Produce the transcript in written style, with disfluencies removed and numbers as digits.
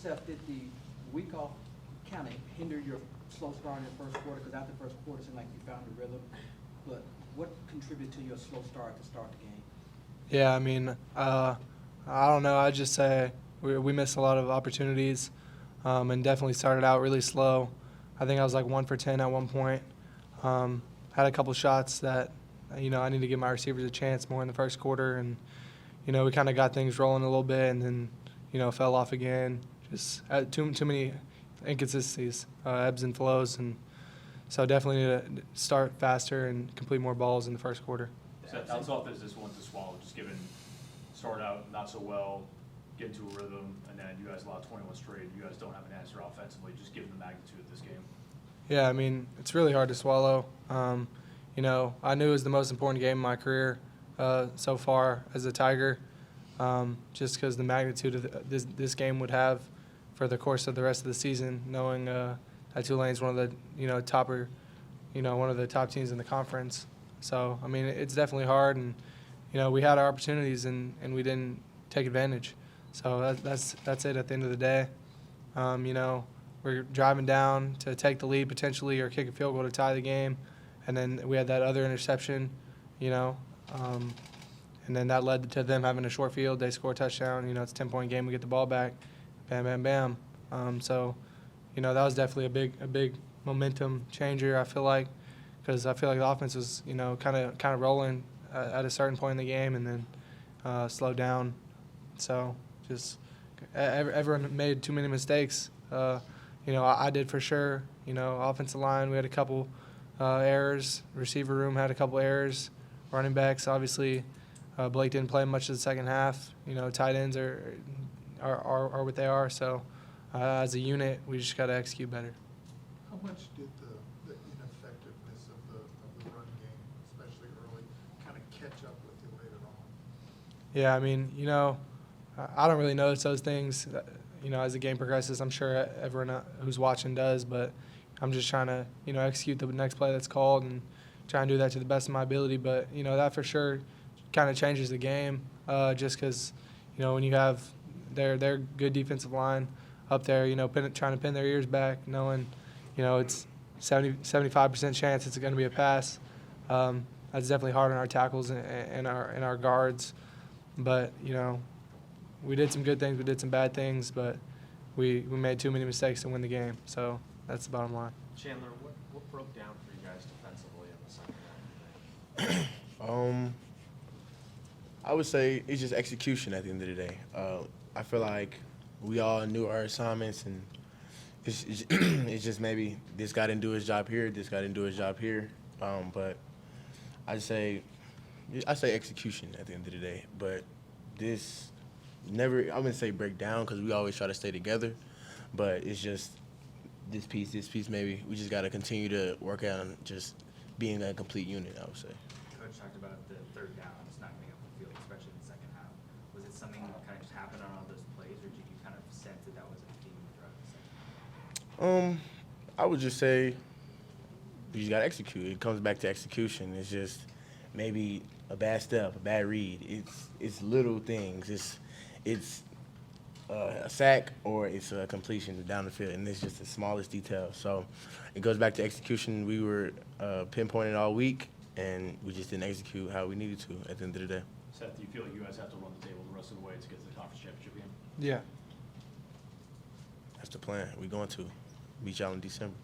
Seth, did the week off kind of hinder your slow start in the first quarter? Because after the first quarter, it seemed like you found the rhythm. But what contributed to your slow start to start the game? Yeah, I mean, I don't know. I'd just say we missed a lot of opportunities and definitely started out really slow. I think I was like 1 for 10 at one point. Had a couple shots that, I need to give my receivers a chance more in the first quarter. And, we kind of got things rolling a little bit and then, fell off again. Just too many inconsistencies, ebbs and flows. And so definitely need to start faster and complete more balls in the first quarter. Seth, how tough is this one to swallow, just given start out not so well, get into a rhythm, and then you guys lost 21 straight. You guys don't have an answer offensively, just given the magnitude of this game. Yeah, I mean, it's really hard to swallow. I knew it was the most important game in my career so far as a Tiger, just because the magnitude of this game would have for the course of the rest of the season, knowing that Tulane's one of the, one of the top teams in the conference. So, I mean, it's definitely hard, and, we had our opportunities, and we didn't take advantage. So that's it at the end of the day. We're driving down to take the lead potentially or kick a field goal to tie the game, and then we had that other interception, and then that led to them having a short field. They score a touchdown. It's a 10-point game. We get the ball back, bam, bam, bam. So, that was definitely a big momentum changer, I feel like, because I feel like the offense was, kind of rolling at a certain point in the game and then slowed down. So just everyone made too many mistakes. I did for sure. Offensive line, we had a couple errors. Receiver room had a couple errors. Running backs, obviously, Blake didn't play much of the second half. Tight ends are what they are. So as a unit, we just got to execute better. How much did the ineffectiveness of the run game, especially early, kind of catch up with you later on? Yeah, I mean, I don't really notice those things, as the game progresses. I'm sure everyone who's watching does, but I'm just trying to, execute the next play that's called and try and do that to the best of my ability. But, that for sure kind of changes the game just because, when you have their good defensive line up there, trying to pin their ears back, knowing, it's 75% chance it's going to be a pass. That's definitely hard on our tackles and our guards. But, we did some good things, we did some bad things, but we made too many mistakes to win the game. So that's the bottom line. Chandler, what broke down for you guys defensively in the second half? I would say it's just execution at the end of the day. I feel like we all knew our assignments, and it's just maybe this guy didn't do his job here, this guy didn't do his job here. But I say execution at the end of the day. But this never, I wouldn't say break down because we always try to stay together. But it's just this piece maybe we just got to continue to work on just being a complete unit, I would say. Coach talked about the third down, it's not getting up the field, especially in the second half. Was it something that kind of just happened on all those plays, or did you kind of sense that was a theme throughout the second half? I would just say you just got to execute. It comes back to execution. It's just maybe a bad step, a bad read. It's little things. It's a sack or it's a completion down the field, and it's just the smallest detail. So it goes back to execution. We were pinpointed all week, and we just didn't execute how we needed to at the end of the day. Seth, do you feel like you guys have to run the table the rest of the way to get to the conference championship game? Yeah. That's the plan. We're going to beat y'all in December.